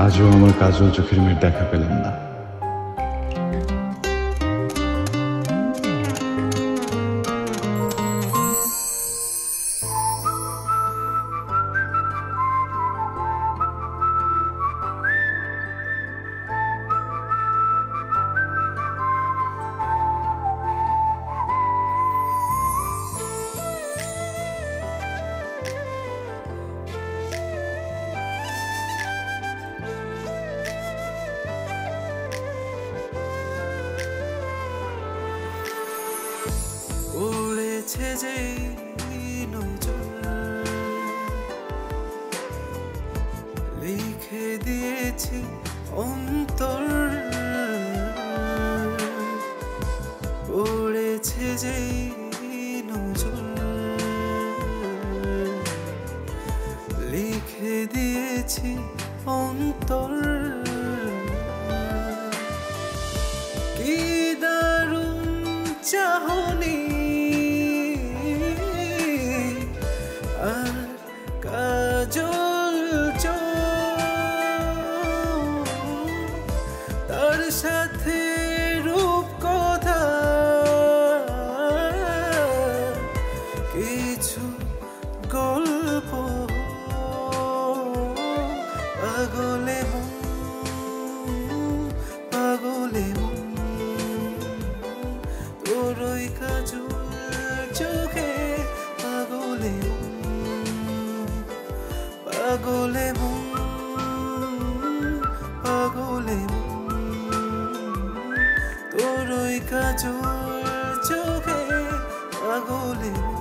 আজও আমার কাজল চোখের মেয়ের দেখা পেলাম না। লিখে দিয়েছি অন্তর, পড়েছে যে নজর, লিখে দিয়েছি অন্তর। কি দারুণ চাহনি আর কাজল তার সাথে রূপ কথা, কিছু গল্প পাগলে মন, পাগলে মন, তোরই কাজল চোখে পাগলে মন, পাগলে মন, পাগলে মন, তোরই কাজল চোখে পাগলে মন।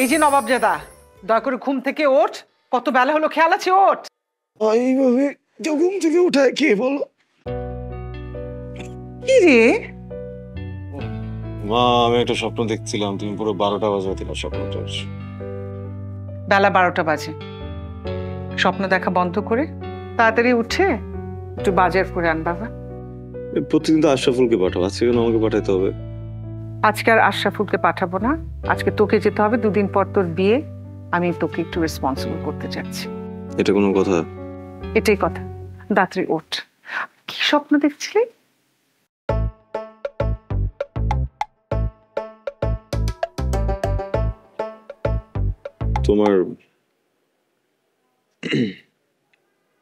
এই যে নবাবজাদা, দয়া করে ঘুম থেকে ওঠ, কত বেলা হলো খেয়াল আছে? ওঠ। এইভাবে ঘুম থেকে উঠায় কে বলো? কি রে মা, আমি একটা স্বপ্ন দেখছিলাম, তুমি পুরো 12টা বাজে দিলা স্বপ্নটা। বেলা 12টা বাজে, স্বপ্ন দেখা বন্ধ করে তাড়াতাড়ি উঠে একটু বাজার করে আন বাবা। প্রতিদিন তো আশরাফুলকে পাঠাবো, আজকে কেন আমাকে পাঠাতে হবে? আজকে আর আশরাফুলকে পাঠাবো না, আজকে তোকে যেতে হবে। 2 দিন পর তোর বিয়ে, আমি তোকে একটু রেসপন্সিবল করতে চাচ্ছি। এটা কোনো কথা? এটাই কথা। দাত্রী ওঠ। কি স্বপ্ন দেখছিলি? তোমার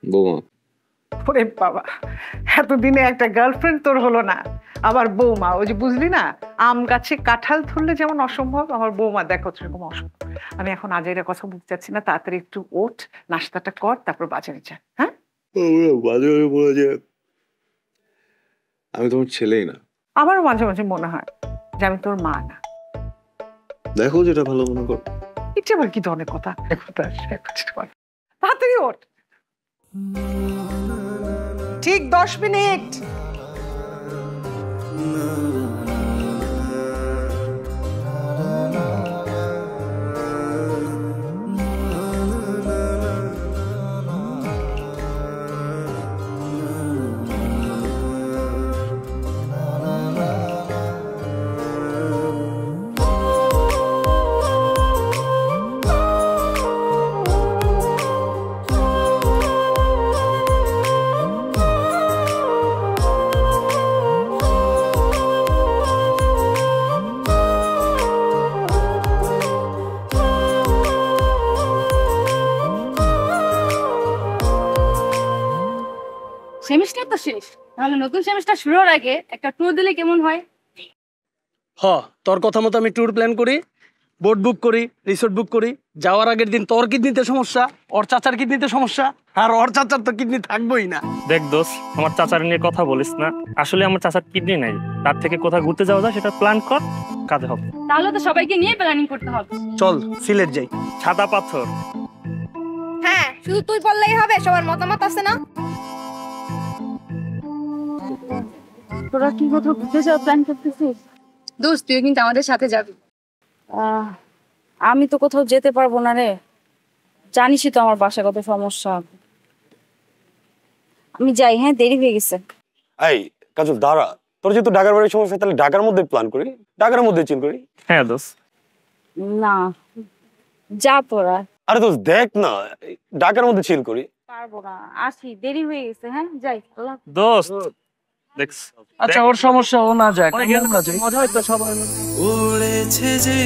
বৌমা। ওরে বাবা, এতদিনে একটা গার্লফ্রেন্ড তোর হলো না, আবার বৌমা। ওই যে বুঝলি না, আম গাছে কাঁঠাল ধরলে যেমন অসম্ভব, আমার বৌমা দেখো সেরকম অসম্ভব। আমি এখন আজাইরা কথা বলতে চাচ্ছি না, তাড়াতাড়ি একটু ওঠ, নাস্তাটা কর, তারপর বাজারে যা। হ্যাঁ, বাজারে বলে যে আমি তোমার ছেলেই না। আমারও মাঝে মাঝে মনে হয় যে আমি তোর মা না। দেখো যেটা ভালো মনে করো। এটা আবার কি ধরনের কথা? তাড়াতাড়ি ওঠ। ঠিক 10 মিনিট। সেমিস্টার তো শেষ, তাহলে নতুন সেমিস্টার শুরুর আগে একটা ট্যুর দিলে কেমন হয়? তোর কথা মতো আমি ট্যুর প্ল্যান করি, বোট বুক করি, রিসোর্ট বুক করি। যাওয়ার আগের দিন তোর কিডনিতে সমস্যা, ওর চাচার কিডনিতে সমস্যা, আর ওর চাচার তো কিডনি থাকবোই না। দেখ দোষ, আমার চাচার নিয়ে কথা বলিস না। আসলে আমার চাচার কিডনি নাই, তার থেকে কোথাও ঘুরতে যাওয়া যায় সেটা প্ল্যান কর, কাজে হবে। তাহলে তো সবাইকে নিয়ে প্ল্যানিং করতে হবে। চল সিলেট যাই। সাদা পাথর। হ্যাঁ, শুধু তুই বললেই হবে, সবার মতামত আছে না? তোরা কি কোথাও ঘুরতে যাওয়ার প্ল্যান করতেছিস? দোস্ত তুই কিন্তু আমাদের সাথে যাবি। আমি তো কোথাও যেতে পারবো না রে, জানিসই তো আমার বাসায় কত সমস্যা। আমি যাই, হ্যাঁ দেরি হয়ে গেছে। এই কাজল দাঁড়া, তোর যেহেতু ঢাকার বাড়ির সমস্যা, তাহলে ঢাকার মধ্যে প্ল্যান করি, ঢাকার মধ্যে চিল করি। হ্যাঁ দোস্ত। না যা তোরা। আরে দোস্ত দেখ না, ঢাকার মধ্যে চিল করি। পারবো না, আসি, দেরি হয়ে গেছে। হ্যাঁ যাই। দোস্ত দেখছ, আচ্ছা ওর সমস্যা, ও না যায়, অনেকে আমরা যাই। মজা হয়তো সবাই মিলে। উড়েছে যে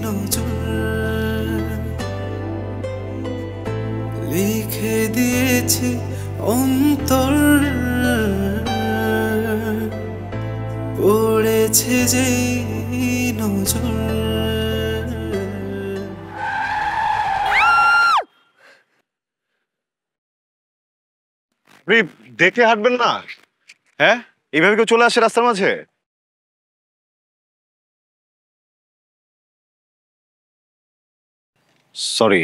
নজর লিখে দিয়েছে অন্তর, উড়েছে যে নজর। দেখে হাঁটবেন না, হ্যাঁ এইভাবে কেউ চলে আসে রাস্তার মাঝে? সরি।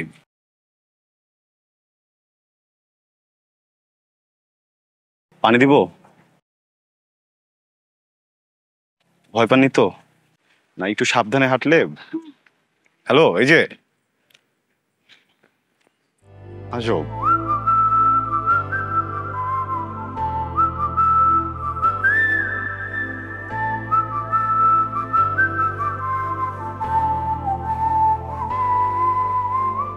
পানি দিব? ভয় পাননি তো? না একটু সাবধানে হাঁটলে। হ্যালো, এই যে আসো।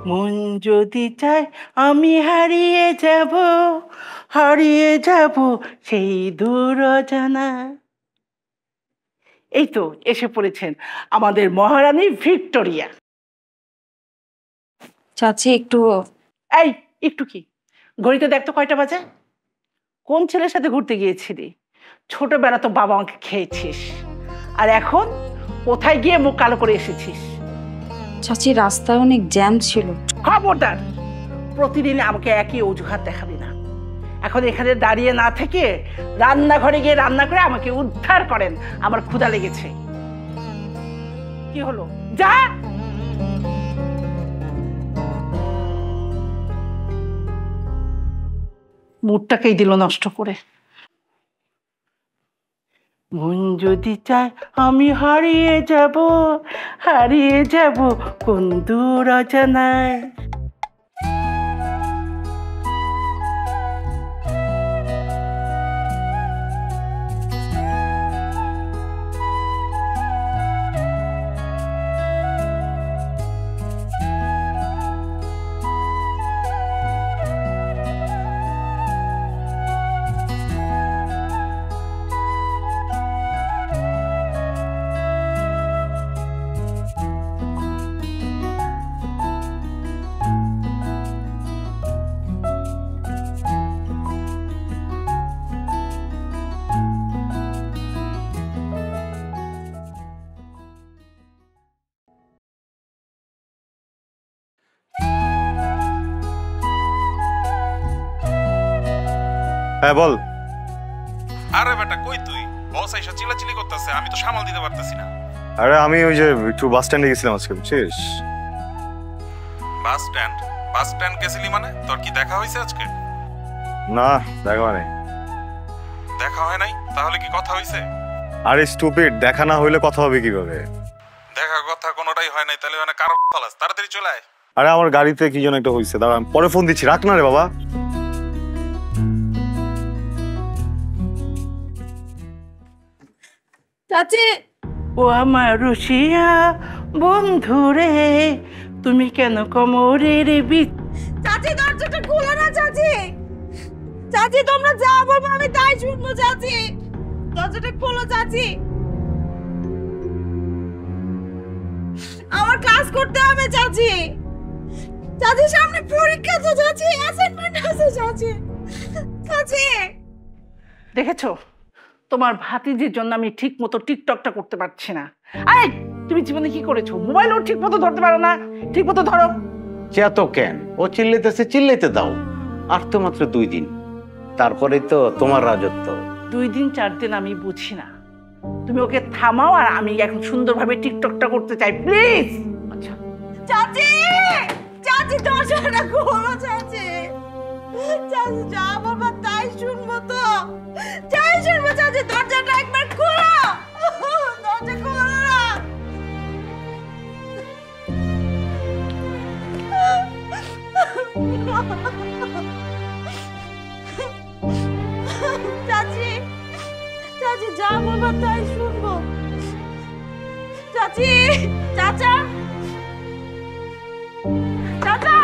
মন যদি চায় আমি হারিয়ে যাব সেই দূর অজানা। এই তো এসে পড়েছেন আমাদের মহারানী ভিক্টোরিয়া। চাচি একটু। এই একটু কি, ঘড়িতে দেখতো কয়টা বাজে? কোন ছেলের সাথে ঘুরতে গিয়েছিলি? ছোটবেলা তো বাবা আমাকে খেয়েছিস, আর এখন কোথায় গিয়ে মুখ কালো করে এসেছিস? চাচি রাস্তায় অনেক জ্যাম ছিল। খবরদার, প্রতিদিন আমাকে একই অজুহাত দেখাবি না। এখন এখানে দাঁড়িয়ে না থেকে রান্নাঘরে গিয়ে রান্না করে আমাকে উদ্ধার করেন, আমার ক্ষুধা লেগেছে। কি হলো, যা। মুডটাকেই দিল নষ্ট করে। মন যদি চায় আমি হারিয়ে যাব কোন দূর অজানায়। হ্যাঁ বল। আরে বেটা কই তুই? বস আইসা চিল্লাচিল্লি করতেছে, আমি তো সামাল দিতে পারতেছি না। আরে আমি ওই যে একটু বাস স্ট্যান্ডে গেছিলাম আজকে, বুঝছিস? বাস স্ট্যান্ড গেছিলি মানে? তোর কি দেখা হয়েছে আজকে? না, দেখা হয় নাই। দেখা হয় নাই? তাহলে কি কথা হয়েছে? আরে স্টুপিড, দেখা না হইলে কথা হবে কিভাবে? দেখা কথা কোনোটাই হয় নাই, তাহলে মানে কারো ফালাস, তাড়াতাড়ি চলে আয়। আরে আমার গাড়িতে কি যেন একটা হয়েছে, দাঁড়া আমি পরে ফোন দিচ্ছি, রাখ না রে বাবা। চাচি। ও আমার রুশিয়া বন্ধু রে, তুমি কেন কোমরের চাচি দরজাটা খোলো না চাচি। চাচি তোমরা যা বলবো আমি তাই শুনবো চাচি। দরজাটা খোলো চাচি, আমার ক্লাস করতে হবে চাচি। চাচি সামনে পরীক্ষা তো চাচি, অ্যাসাইনমেন্ট আছে চাচি। চাচি দেখেছো, তোমার ভাতিজির জন্য আমি ঠিক মতো টিকটকটা করতে পারছি না। আরে তুমি জীবনে কি করেছো? মোবাইলও ঠিক মতো ধরতে পারো না। ঠিক মতো ধরো। চেত কেন? ও চিল্লাইতেছে, চিল্লাইতে দাও। আর তো মাত্র 2 দিন, তারপরে তো তোমার রাজত্ব। 2 দিন 4 দিন আমি বুঝি না। তুমি ওকে থামাও, আর আমি এখন সুন্দরভাবে টিকটকটা করতে চাই, প্লিজ। আচ্ছা চাচি, চাচি দরজাটা খোলো চাচি। চাচি যা বলবো তাই শুনবো তো, তাই শুনবো চাচি। চাচি দরজাটা একবার খোলো, দরজা খোলো না। চাচি, চাচি যা বলবা তাই শুনবো। চাচি, চাচা, চাচা।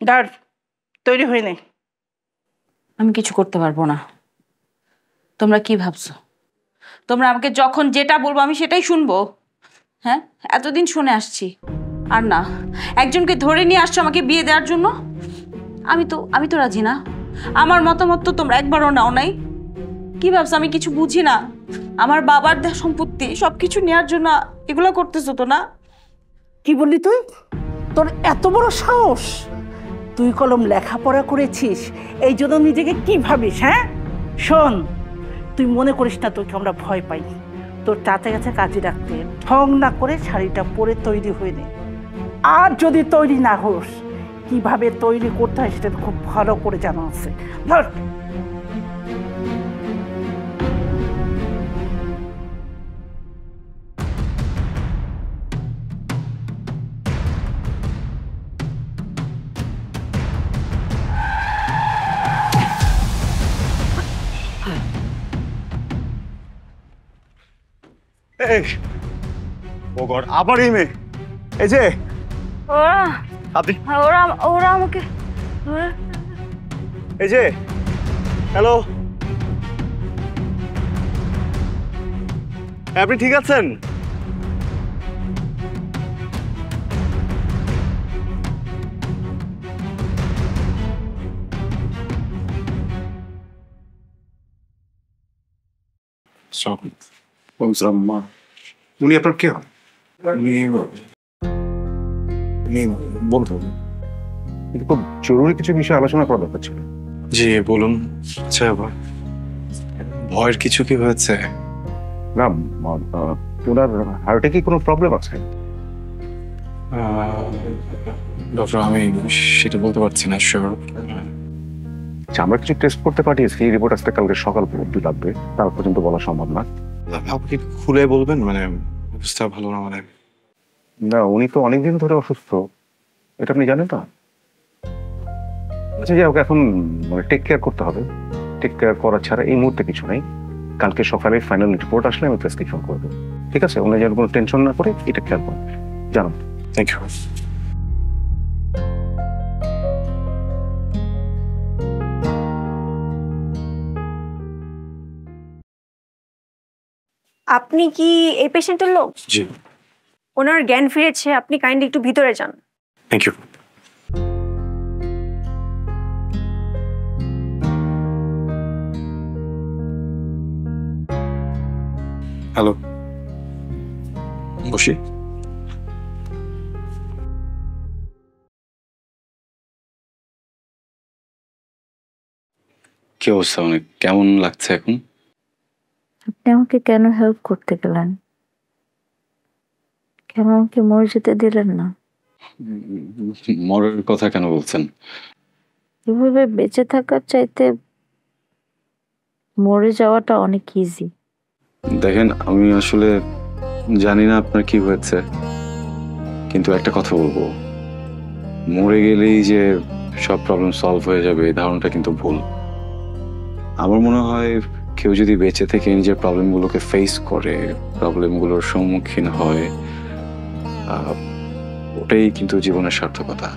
দাঁড়, তৈরি হয়ে নে। আমি কিছু করতে পারবো না। তোমরা কি ভাবছো? তোমরা আমাকে যখন যেটা বলবো আমি সেটাই শুনবো? হ্যাঁ, এতদিন শুনে আসছি। আর না, একজনকে ধরে নিয়ে আসছো আমাকে বিয়ে দেওয়ার জন্য। আমি তো রাজি না। আমার মতামত তো তোমরা একবারও নাও নাই। কি ভাবছো আমি কিছু বুঝি না? আমার বাবার দেওয়া সম্পত্তি সবকিছু নেওয়ার জন্য এগুলো করতেছো তো না? কি বললি তুই? তোর এত বড় সাহস! তুই কলম লেখাপড়া করেছিস, এই জন্য নিজেকে কি ভাবিস? হ্যাঁ শোন, তুই মনে করিস না তোকে আমরা ভয় পাই। তোর চাচা কাছে কাজে রাখতে ঢং না করে শাড়িটা পরে তৈরি হয়ে নে। আর যদি তৈরি না হোস, কিভাবে তৈরি করতে হয় সেটা খুব ভালো করে জানা আছে। ধর। এই ও গড, আবার এই মেয়ে। এই যে ওরা আপনি, ওরা ওরা আমাকে ধরে এই যে হ্যালো, আপনি ঠিক আছেন? উনি আপনার কে হন? বলতে হবে, কিন্তু খুব জরুরি কিছু বিষয়ে আলোচনা করা দরকার ছিল। জি বলুন। আচ্ছা, ভয়ের কিছু কি হয়েছে? না, ওনার হার্টে কি কোনো প্রবলেম আছে? ডক্টর, আমি সেটা বলতে পারছি না শিওর। আমরা কিছু টেস্ট করতে পাঠিয়েছি, রিপোর্ট আসতে কালকে সকাল পর্যন্ত লাগবে, তার পর্যন্ত বলা সম্ভব না। আপনি খুলে বলবেন, মানে অবস্থা ভালো না মানে? না, উনি তো অনেকদিন ধরে অসুস্থ, এটা আপনি জানেন না? আচ্ছা, যাই হোক, এখন মানে টেক কেয়ার করতে হবে। টেক কেয়ার করা ছাড়া এই মুহূর্তে কিছু নাই। কালকে সকালে ফাইনাল রিপোর্ট আসলে আমি প্রেসক্রিপশন করে দেবো, ঠিক আছে? উনি যেন কোনো টেনশন না করে এটা খেয়াল করুন, জানো? Thank you. আপনি কি এই পেশেন্টের লোক? জি। ওনার জ্ঞান ফিরেছে, আপনি কাইন্ডলি একটু ভিতরে যান। Thank you. হ্যালো, বসি। কি অবস্থা, মানে কেমন লাগছে এখন? আপনি আমাকে কেন হেল্প করতে গেলেন? কেন আমাকে মরে যেতে দিলেন না? মরার কথা কেন বলছেন? এভাবে বেঁচে থাকার চাইতে মরে যাওয়াটা অনেক ইজি। দেখেন, আমি আসলে জানি না আপনার কি হয়েছে, কিন্তু একটা কথা বলবো, মরে গেলেই যে সব প্রবলেম সলভ হয়ে যাবে এই ধারণাটা কিন্তু ভুল। আমার মনে হয় কেউ যদি বেঁচে থেকে নিজের প্রবলেমগুলোকে ফেস করে, প্রবলেমগুলোর সম্মুখীন হয়, ওটাই কিন্তু জীবনের সার্থকতা।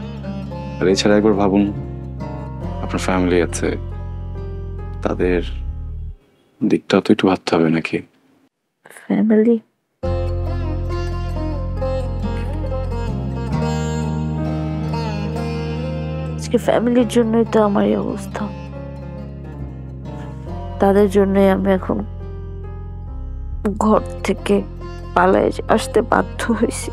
আর এছাড়া একবার ভাবুন, আপনার ফ্যামিলি আছে, তাদের দিকটাও তো একটু ভাবতে হবে নাকি? ফ্যামিলি? আজকে ফ্যামিলির জন্যই তো আমার এই অবস্থা। তাদের জন্যই আমি এখন ঘর থেকে পালায়ে আসতে বাধ্য হয়েছি।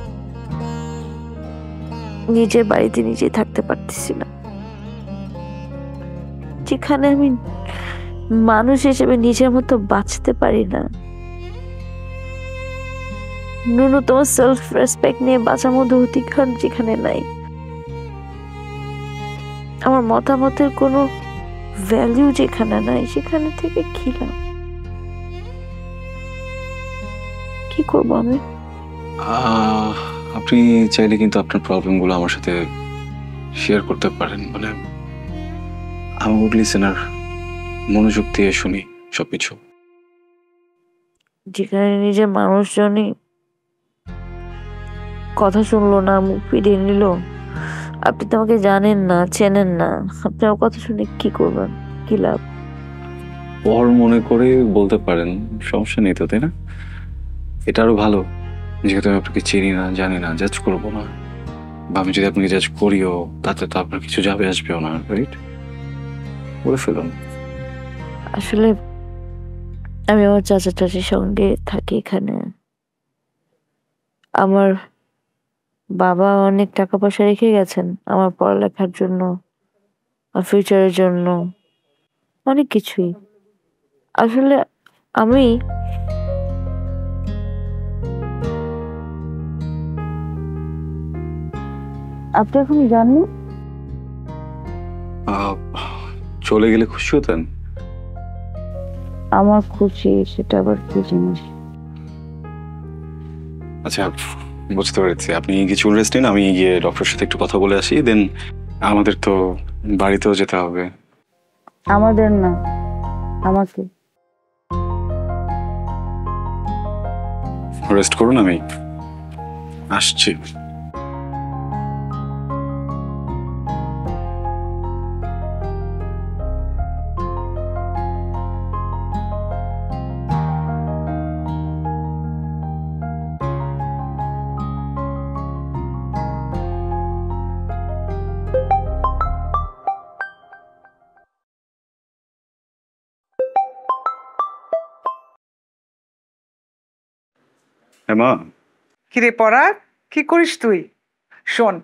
নিজের বাড়িতে নিজেই থাকতে পারতেছি না, যেখানে আমি মানুষ হিসেবে নিজের মতো বাঁচতে পারি না। ন্যূনতম সেলফ রেসপেক্ট নিয়ে বাঁচার মধ্যে অধিকার যেখানে নাই, আমার মতামতের কোনো ভ্যালু যেখানে নাই, সেখানে থেকে কি লাভ? কি করবো আমি? আপনি চাইলে কিন্তু আপনার প্রবলেমগুলো আমার সাথে শেয়ার করতে পারেন, মানে আমাকে লিসেনার, মনোযোগ দিয়ে শুনি সবকিছু। যেখানে নিজের মানুষজনই কথা শুনলো না, মুখ ফিরিয়ে নিল। আপনি তো আমাকে জানেন না, চেনেন না, আপনি আমার কথা শুনে কি করবেন? কি লাভ? পর মনে করে বলতে পারেন, সমস্যা নেই তো, তাই না? এটা আরো ভালো, যেহেতু আমি আপনাকে চিনি না, জানি না, জাজ করবো না। বা আমি যদি আপনাকে জাজ করিও, তাতে তো আপনার কিছু যাবে আসবেও না, রাইট? বলে ফেলুন। আসলে আমি আমার চাচা চাচির সঙ্গে থাকি এখানে। আমার বাবা অনেক টাকা পয়সা রেখে গেছেন আমার পড়ালেখার জন্য, আর ফিউচারের জন্য, অনেক কিছুই। আসলে আমি আপনি এখন জানেন চলে গেলে খুশি হতেন? আমার খুশি সেটা আবার কি জিনিস? আচ্ছা, বুঝতে পেরেছি। আপনি কিছু রেস্ট নিন, আমি গিয়ে ডক্টরের সাথে একটু কথা বলে আসি, দেন আমাদের তো বাড়িতেও যেতে হবে। আমাদের না, আমাকে। রেস্ট করুন, আমি আসছি। মা, কিরে পরাগ, কি করিস তুই? শোন,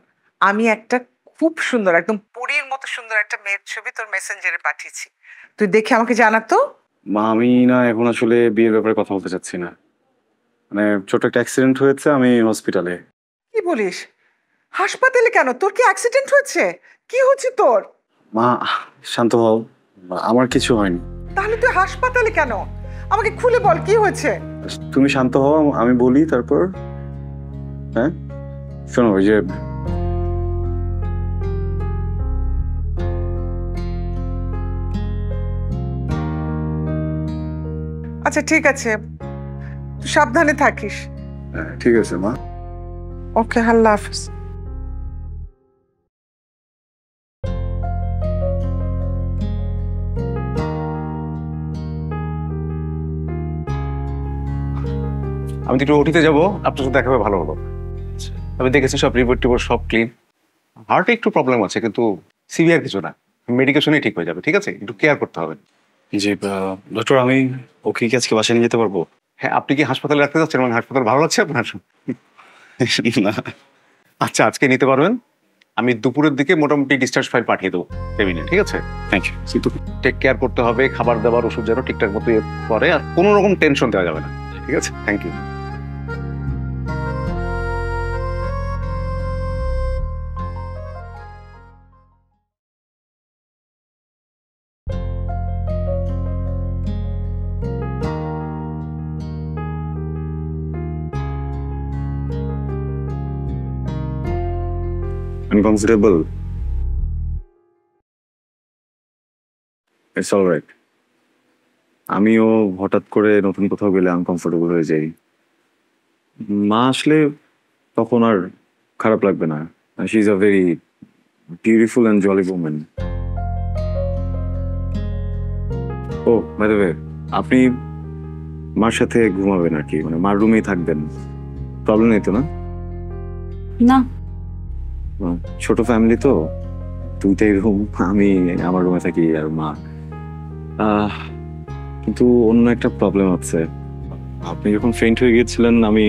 আমি একটা খুব সুন্দর, একদম পরীর মতো সুন্দর একটা মেয়ের ছবি তোর মেসেঞ্জারে পাঠিয়েছি, তুই দেখে আমাকে জানাতো। মা, আমি না এখন আসলে বিয়ের ব্যাপারে কথা বলতে চাচ্ছি না। মানে ছোট একটা অ্যাক্সিডেন্ট হয়েছে, আমি হসপিটালে। কি বলিস? হাসপাতালে কেন? তোর কি অ্যাক্সিডেন্ট হয়েছে? কি হচ্ছে তোর? মা, শান্ত হও, আমার কিছু হয়নি। তাহলে তুই হাসপাতালে কেন? আমাকে খুলে বল, কি হয়েছে? তুমি শান্ত হও, আমি বলি তারপর। হ্যাঁ, শোনো, ওই যে আচ্ছা ঠিক আছে, তুই সাবধানে থাকিস। ঠিক আছে মা। ওকে, আল্লাহ হাফেজ। আমি তো একটু ওটিতে যাবো, আপনার সাথে দেখাবে, ভালো হলো। আমি দেখেছি সব রিপোর্ট টিপোর্ট সব ক্লিন। হার্টে একটু প্রবলেম আছে, কিন্তু সিভিয়ার কিছু না, মেডিকেশনই ঠিক হয়ে যাবে। ঠিক আছে, একটু কেয়ার করতে হবে। জি ডক্টর, আমি ওকে কি আজকে বাসায় নিয়ে যেতে পারবো? হ্যাঁ, আপনি কি হাসপাতালে রাখতে যাচ্ছেন? মানে হাসপাতাল ভালো লাগছে আপনার? না। আচ্ছা, আজকে নিতে পারবেন। আমি দুপুরের দিকে মোটামুটি ডিসচার্জ ফাইল পাঠিয়ে দেবো কেবিনে, ঠিক আছে? Thank you. কিন্তু টেক কেয়ার করতে হবে, খাবার দাবার ওষুধ যেন ঠিকঠাক মতো পরে, আর কোনো রকম টেনশন দেওয়া যাবে না, ঠিক আছে? Thank you. Uncomfortable? It's all right. আমিও হঠাৎ করে নতুন কোথাও গেলে আনকমফোর্টেবল হয়ে যাই। মা আসলে তখন আর খারাপ লাগবে না। She is a very beautiful and jolly woman. Oh by the way, আপনি মার সাথে ঘুমাবেন আর কি, মানে মার রুমেই থাকবেন, প্রবলেম নেই তো না? না। ছোট ফ্যামিলি তো, দুইটাই রুম, আমি আমার রুমে থাকি আর মা। কিন্তু অন্য একটা প্রবলেম আছে। আপনি যখন ফেইন্ট হয়ে গিয়েছিলেন, আমি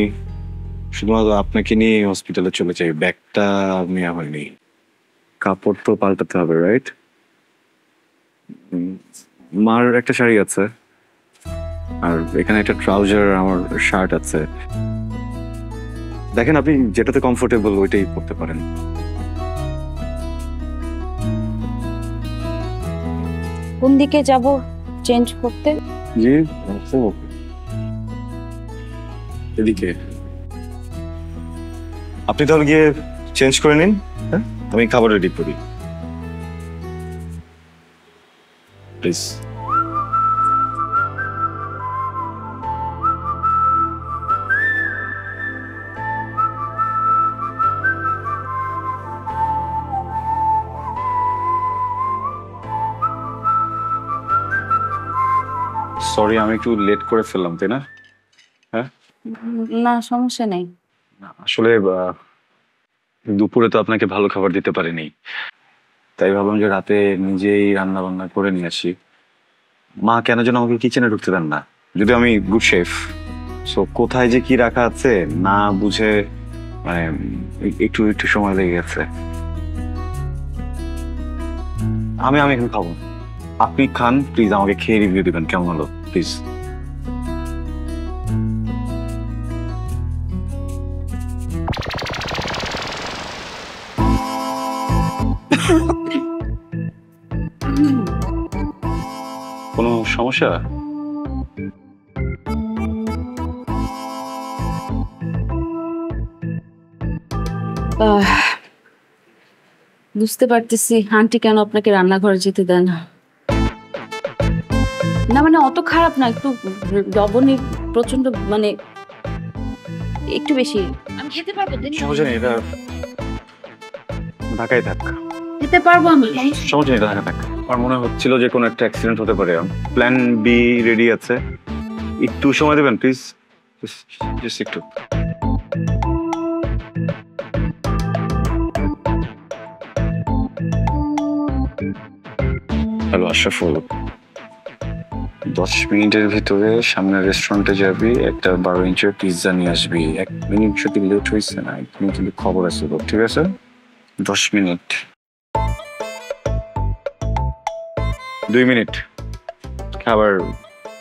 শুধুমাত্র আপনাকে নিয়ে হসপিটালে চলে যাই, ব্যাগটা নেওয়া হয়নি। কাপড় তো পাল্টাতে হবে, রাইট? মার একটা শাড়ি আছে, আর এখানে একটা ট্রাউজার, আমার শার্ট আছে। দেখেন, আপনি যেটাতে কমফোর্টেবল ওইটাই পরতে পারেন। কোন দিকে যাব চেঞ্জ করতে? জি, এদিকে। আপনি তাহলে গিয়ে চেঞ্জ করে নিন, হ্যাঁ? আমি খাবার রেডি করি, প্লিজ। সরি, আমি একটু লেট করে ফেললাম, তাই না? হ্যাঁ, না সমস্যা নেই। আসলে দুপুরে তো আপনাকে ভালো খাবার দিতে পারিনি, তাই ভাবলাম যে রাতে নিজেই রান্না বান্না করে নিয়ে আসি। মা কেন যেন আমাকে কিচেনে ঢুকতে দেন না, যদি আমি গুড শেফ। সো কোথায় যে কি রাখা আছে না বুঝে, মানে একটু একটু সময় লেগে গেছে। আমি একটু খাবো, আপনি খান প্লিজ, আমাকে খেয়ে রিভিউ দিবেন কেমন হলো প্লিজ। কোনো সমস্যা? বুঝতে পারতেছি আন্টি কেন আপনাকে রান্নাঘরে যেতে দেয় না। না মানে অত খারাপ না, একটু লবণই প্রচন্ড, মানে একটু বেশি। আমি খেতে পারবো, সমস্যা নেই, এটা ঢাকায় থাক। খেতে পারবো আমি, সমস্যা নেই, ঢাকা থাক। আমার মনে হচ্ছিল যে কোনো একটা অ্যাক্সিডেন্ট হতে পারে। প্ল্যান বি রেডি আছে, একটু সময় দেবেন প্লিজ, জাস্ট একটু। হ্যালো আশরাফুল, 10 মিনিটের ভিতরে সামনের রেস্টুরেন্টে যাবি, একটা 12 ইঞ্চের পিৎজা নিয়ে আসবি। 1 মিনিট যদি লেট হয়েছে না, 1 মিনিট কিন্তু খবর আছে, ঠিক আছে? 10 মিনিট, 2 মিনিট, খাবার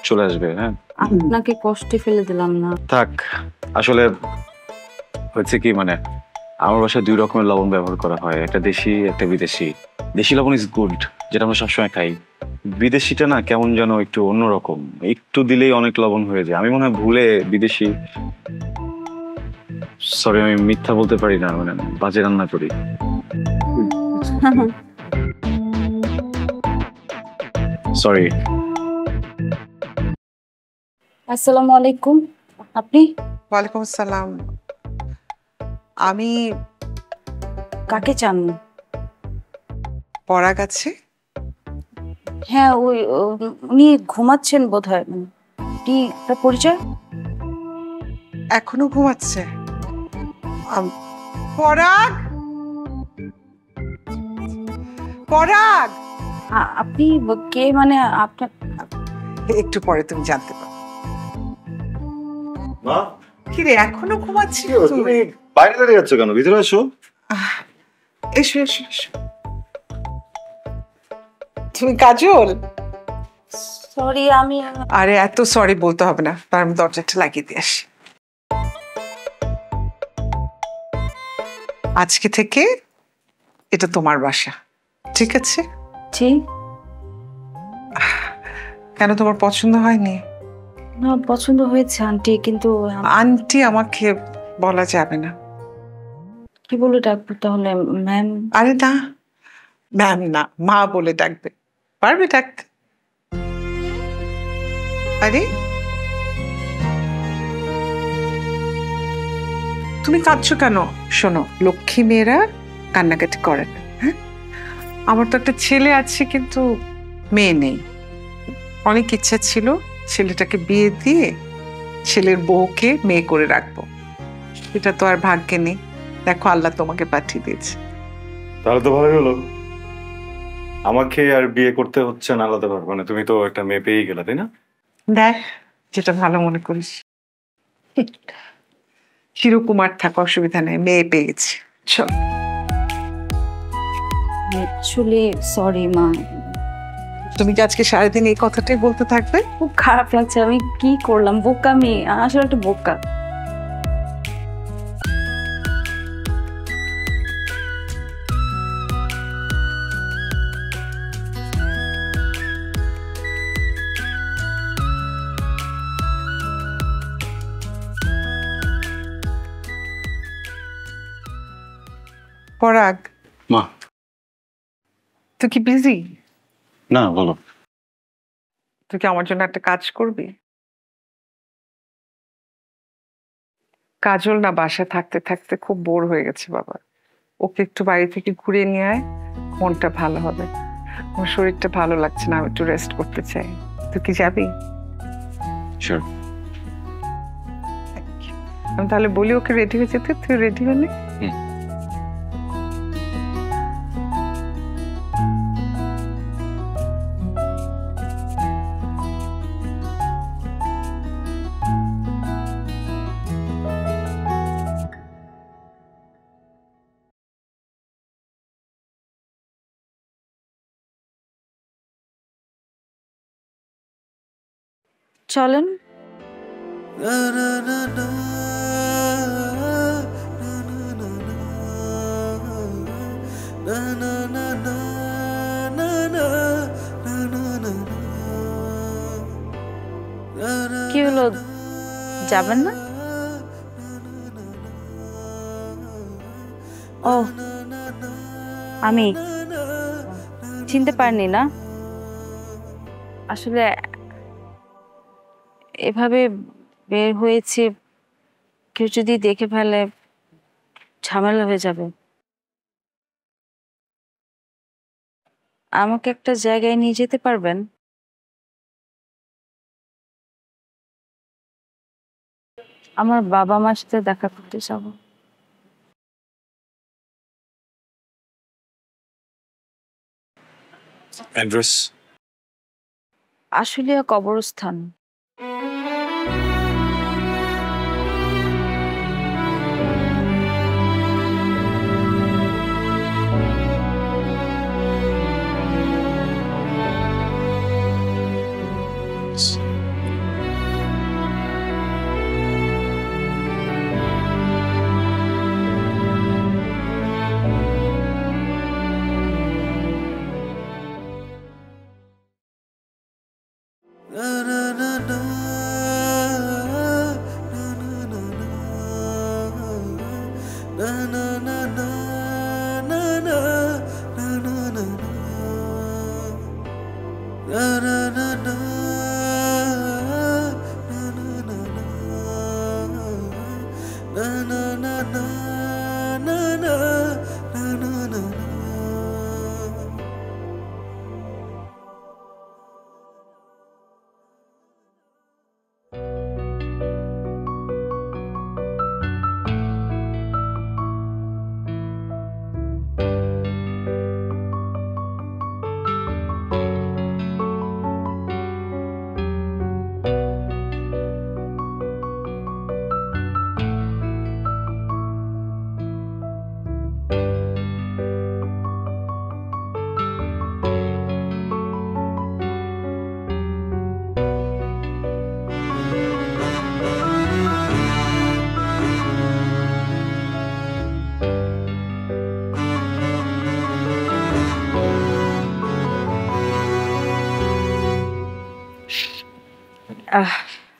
চলে আসবে। হ্যাঁ, আপনাকে কষ্টে ফেলে দিলাম না। থাক, আসলে হচ্ছে কি, মানে আমার বাসায় 2 রকমের লবণ ব্যবহার করা হয়, একটা দেশি একটা বিদেশি। দেশি লবণ ইজ গুড, যেটা আমরা সবসময় খাই। বিদেশিটা না কেমন যেন একটু অন্যরকম, একটু দিলেই অনেক লবণ হয়ে যায়। আমি মনে হয় ভুলে বিদেশি, সরি আমি মিথ্যা বলতে পারি না, মানে বাজে রান্না করি। সরি। আসসালামু আলাইকুম। আপনি? ওয়ালাইকুম আসসালাম। আমি কাকে চান? পরাগ আছে? হ্যাঁ, উনি ঘুমাচ্ছেন বোধহয়। কি তার পরিচয়? এখনো ঘুমাচ্ছে? পরাগ, পরাগ, আপনি কে? মানে আপনার একটু পরে তুমি জানতে পারো। মা কি রে এখনো ঘুমাচ্ছিস তুই? বাইরে দাঁড়িয়ে যাচ্ছ কেন? ভিতরে আসো। এসো এসো এসো। তুমি কাজল? সরি আমি আরে এত সরি বলতে হবে না, তার আমি দরজাটা লাগিয়ে দিয়ে আসি। আজকে থেকে এটা তোমার বাসা, ঠিক আছে? জি কেন তোমার পছন্দ হয়নি? না, পছন্দ হয়েছে আন্টি, কিন্তু আন্টি আমাকে বলা যাবে না। কি বলে ডাকবো তাহলে? ম্যাম? আরে না, ম্যাম না, মা বলে ডাকবে। পারবে ডাকতে? আরে তুমি কাঁদছো কেন? শোনো, লক্ষ্মী মেয়েরা কান্নাকাটি করে না, হ্যাঁ? আমার তো একটা ছেলে আছে কিন্তু মেয়ে নেই। অনেক ইচ্ছা ছিল ছেলেটাকে বিয়ে দিয়ে ছেলের বউকে মেয়ে করে রাখবো, এটা তো আর ভাগ্যে নেই। দেখো আল্লাহ তোমাকে পাঠিয়ে দিয়েছে। তাহলে তো ভালোই হলো, আমাকে আর বিয়ে করতে হচ্ছে না আলাদা ভাবে। মানে তুমি তো একটা মেয়ে পেয়েই গেলা, তাই না? দেখ যেটা ভালো মনে করিস। চিরকুমার থাকা অসুবিধা নেই, মেয়ে পেয়ে গেছি। চল। অ্যাকচুয়ালি সরি মা। তুমি কি আজকে সারাদিন এই কথাটাই বলতে থাকবে? খুব খারাপ লাগছে, আমি কি করলাম? বোকা মেয়ে, আসলে একটা বোকা। পরাগ, মা। তুই কি বিজি? না, বলো। তুই কি আমার জন্য একটা কাজ করবি? কাজল না বাসায় থাকতে থাকতে খুব বোর হয়ে গেছে বাবা, ওকে একটু বাড়ি থেকে ঘুরিয়ে নিয়ে আয়, মনটা ভালো হবে। আমার শরীরটা ভালো লাগছে না, আমি একটু রেস্ট করতে চাই। তুই কি যাবি? শিওর। আমি তাহলে বলি ওকে রেডি হয়ে যেতে, তুই রেডি হয়ে নে। চলেন। কি হলো, যাবেন না? ও, আমি চিনতে পারিনি না। আসলে এভাবে বের হয়েছে, কেউ যদি দেখে ফেলে ঝামেলা হয়ে যাবে। আমাকে একটা জায়গায় নিয়ে যেতে পারবেন? আমার বাবা মার সাথে দেখা করতে যাব। অ্যাড্রেস? আশুলিয়া কবরস্থান।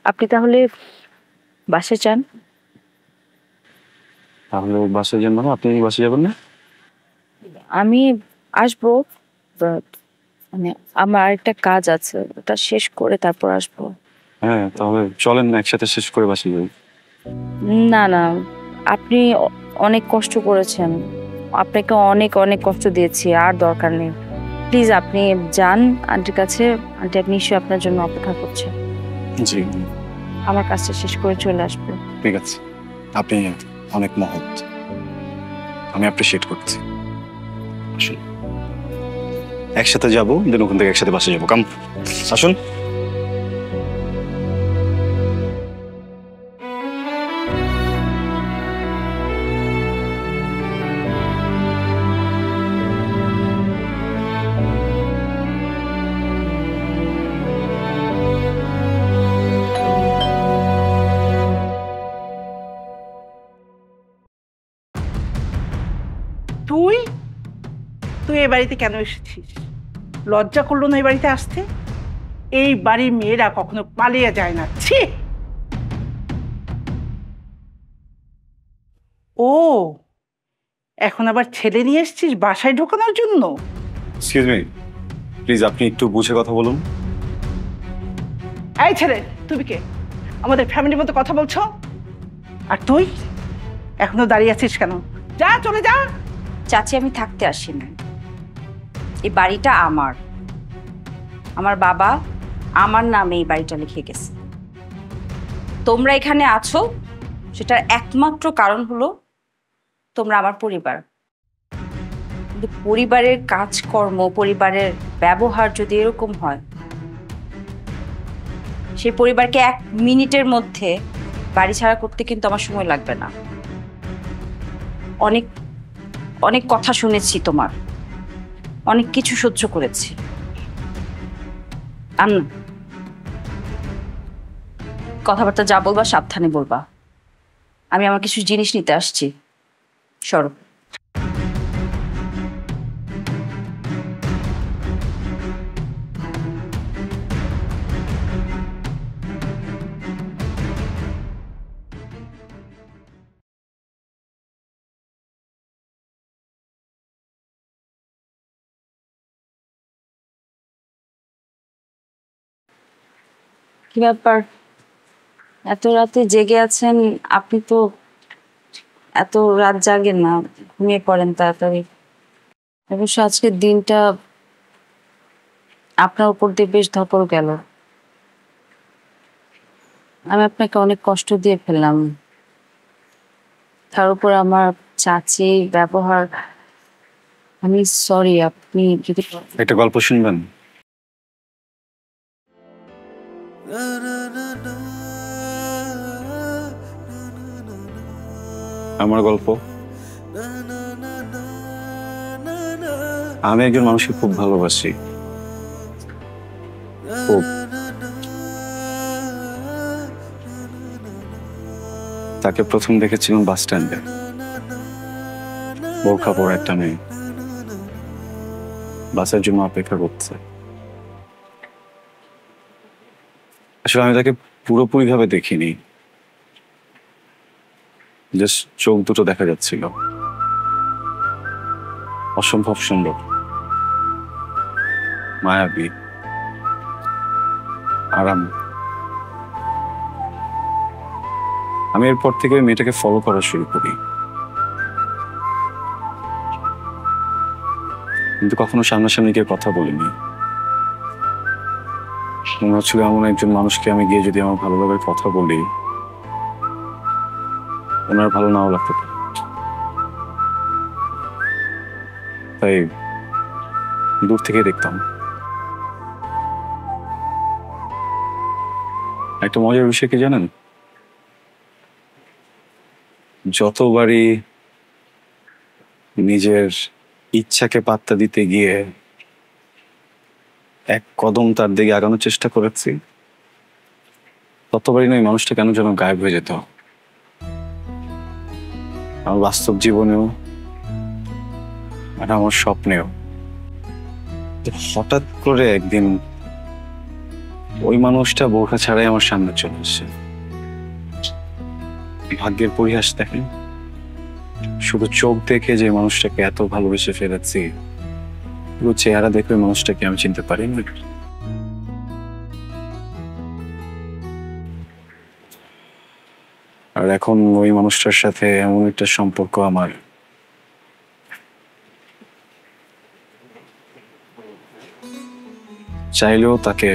আপনি তাহলে বাসে যান। তাহলে বাসে যান মানে আপনি বাসে যাবেন না? আমি আসবো, but মানে আমার একটা কাজ আছে, ওটা শেষ করে তারপর আসবো। হ্যাঁ, তাহলে চলেন একসাথে শেষ করে বাসে যাই। না না, আপনি অনেক কষ্ট করেছেন, আপনাকে অনেক অনেক কষ্ট দিয়েছি, আর দরকার নেই। প্লিজ আপনি যান আন্টির কাছে, আন্টি আপনি নিশ্চয়ই আপনার জন্য অপেক্ষা করছে। জি, আমার কাজটা শেষ করে চলে আসবো। ঠিক আছে। আপনি অনেক মহৎ, আমি অ্যাপ্রিশিয়েট করছি। আসুন একসাথে যাবো, দেন ওখান থেকে একসাথে বাসে যাবো। কাম, আসুন। তুই তুই এই বাড়িতে কেন এসেছিস? লজ্জা করলো না এই বাড়িতে আসতে? এই বাড়ির মেয়েরা কখনো পালিয়ে যায় না। ছি! ও, এখন আবার ছেলে নিয়ে এসেছিস বাসায় ঢোকানোর জন্য? এক্সকিউজ মি, প্লিজ আপনি একটু বুঝে কথা বলুন। এই ছেলে, তুমি কে? আমাদের ফ্যামিলির মতো কথা বলছো? আর তুই এখনো দাঁড়িয়ে আছিস কেন? যা, চলে যা। চাচি আমি থাকতে আসি না, এই বাড়িটা আমার, আমার বাবা আমার নামে এই বাড়িটা লিখে গেছে। তোমরা এখানে আছো সেটার একমাত্র কারণ হলো তোমরা আমার পরিবার। কিন্তু পরিবারের কাজকর্ম, পরিবারের ব্যবহার যদি এরকম হয়, সেই পরিবারকে 1 মিনিটের মধ্যে বাড়ি ছাড়া করতে কিন্তু আমার সময় লাগবে না। অনেক অনেক কথা শুনেছি তোমার, অনেক কিছু সহ্য করেছি। কথাবার্তা যা বলবা সাবধানে বলবা। আমি আমার কিছু জিনিস নিতে আসছি, সরো। কি ব্যাপার, এত রাতে জেগে আছেন? আপনি তো এত রাত জাগেন না, ঘুমিয়ে পড়েন তাড়াতাড়ি। অবশ্য আজকের দিনটা আপনার উপর দিয়ে বেশ ধকল গেল। আমি আপনাকে অনেক কষ্ট দিয়ে ফেললাম, তার উপর আমার চাচি ব্যবহার। আমি সরি। আপনি যদি একটা গল্প শুনবেন? আমার গল্প। আমি একজন মানুষকে খুব ভালোবাসি, খুব। তাকে প্রথম দেখেছিলাম বাস স্ট্যান্ডে, বোরখা পরা একটা মেয়ে বাসের জন্য অপেক্ষা করছে। আসলে আমি তাকে পুরোপুরি ভাবে দেখিনি, জাস্ট চোখ দুটো দেখা যাচ্ছিল। অসম্ভব সুন্দর, মায়াবী, আরাম। আমি এরপর থেকে মেয়েটাকে ফলো করা শুরু করি, কিন্তু কখনো সামনাসামনি গিয়ে কথা বলিনি। মনে হচ্ছিল এমন একজন মানুষকে আমি গিয়ে যদি আমার ভালো লাগার কথা বলি, ওনার ভালো নাও লাগতে পারে। তাই দূর থেকে দেখতাম। একটা মজার বিষয় কি জানেন? যতবারই নিজের ইচ্ছাকে পাত্তা দিতে গিয়ে এক কদম তার দিকে আগানোর চেষ্টা করেছি, ততবারই নয় মানুষটা কেন যেন গায়েব হয়ে যেত। আমার বাস্তব জীবনেও আর আমার স্বপ্নেও। হঠাৎ করে একদিন ওই মানুষটা বোরখা ছাড়াই আমার সামনে চলে আসছে। ভাগ্যের পরিহাস দেখেন, শুধু চোখ দেখে যে মানুষটাকে এত ভালোবেসে ফেলেছি, পুরো চেহারা দেখে মানুষটাকে আমি চিনতে পারি না। আর এখন ওই মানুষটার সাথে এমন একটা সম্পর্ক আমার, চাইলেও তাকে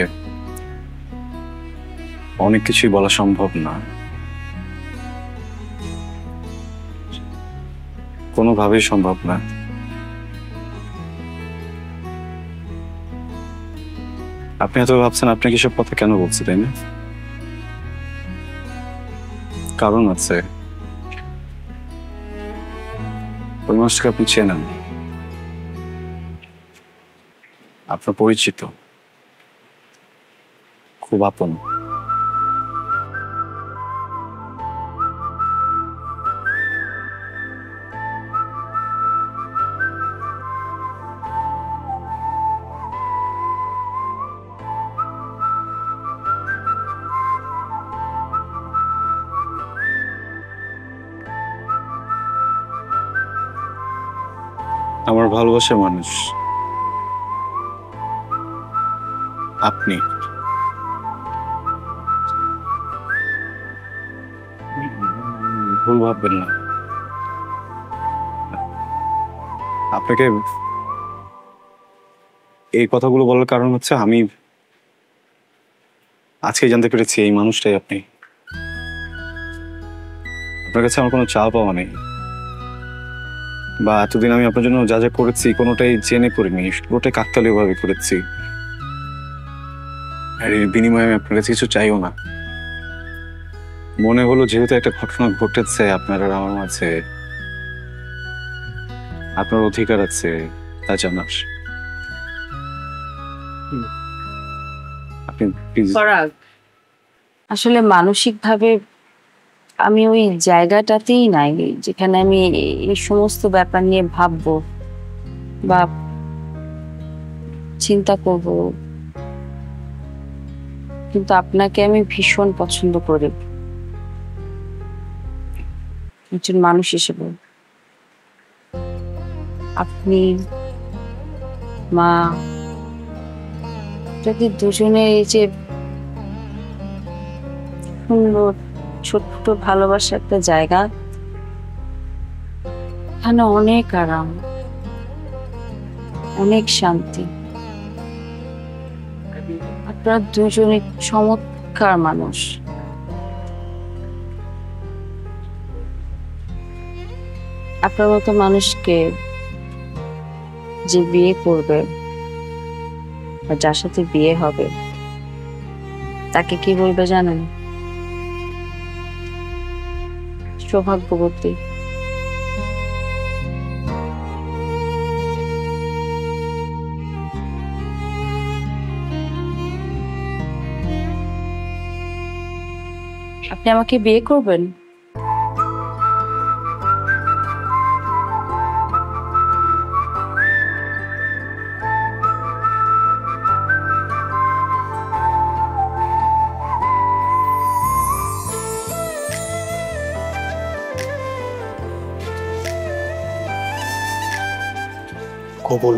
অনেক কিছুই বলা সম্ভব না, কোনোভাবেই সম্ভব না। আপনি এত ভাবছেন, আপনাকে সব কথা কেন বলছি, তাই না? কারণ আছে। ওই মানুষটাকে আপনি চেনেন, আপনার পরিচিত, খুব আপন। আমার ভালোবাসার মানুষ আপনি। ভুল ভাববেন না। আপনাকে এই কথাগুলো বলার কারণ হচ্ছে, আমি আজকে জানতে পেরেছি এই মানুষটাই আপনি। আপনার কাছে আমার কোনো চা পাওয়া নেই, বা এতদিন আমি আপনার জন্য যা যা করেছি কোনোটাই জেনে করিনি, পুরোটাই কাকতালীয় ভাবে করেছি। আর এর বিনিময়ে আমি আপনার কাছে কিছু চাইও না। মনে হলো যেহেতু একটা ঘটনা ঘটেছে আপনার আর আমার মাঝে, আপনার অধিকার আছে তা জানার। আপনি আসলে মানসিকভাবে আমি ওই জায়গাটাতেই নাই যেখানে আমি এই সমস্ত ব্যাপার নিয়ে ভাববো বা চিন্তা করব। কিন্তু আপনাকে আমি ভীষণ পছন্দ করি একজন মানুষ হিসেবে। আপনি, মা, যদি দুজনের এই যে সুন্দর ছোট্ট ভালোবাসা একটা জায়গা, এখানে অনেক আরাম, অনেক শান্তি। আপনারা দুজনে চমৎকার মানুষ। আপনার মতো মানুষকে যে বিয়ে করবে বা যার সাথে বিয়ে হবে, তাকে কি বলবে জানেন? সৌভাগ্যবতী। আপনি আমাকে বিয়ে করবেন? কবল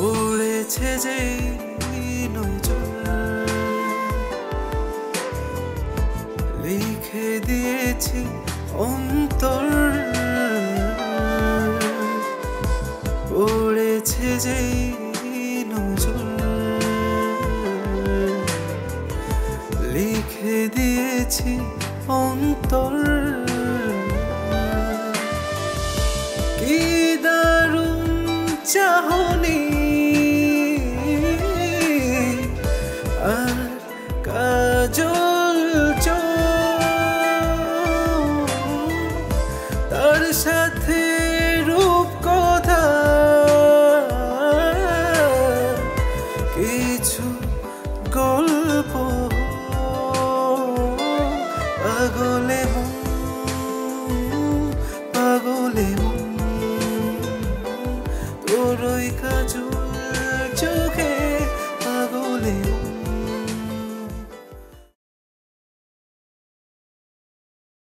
উড়েছে যে নজর, লিখে দিয়েছি অন্তর, উড়েছে যে নজর, লিখে দিয়েছি অন্তর। কি দারুণ চাহনি আর কাজল তার সাথে রূপ কথা, কিছু গল্প পাগল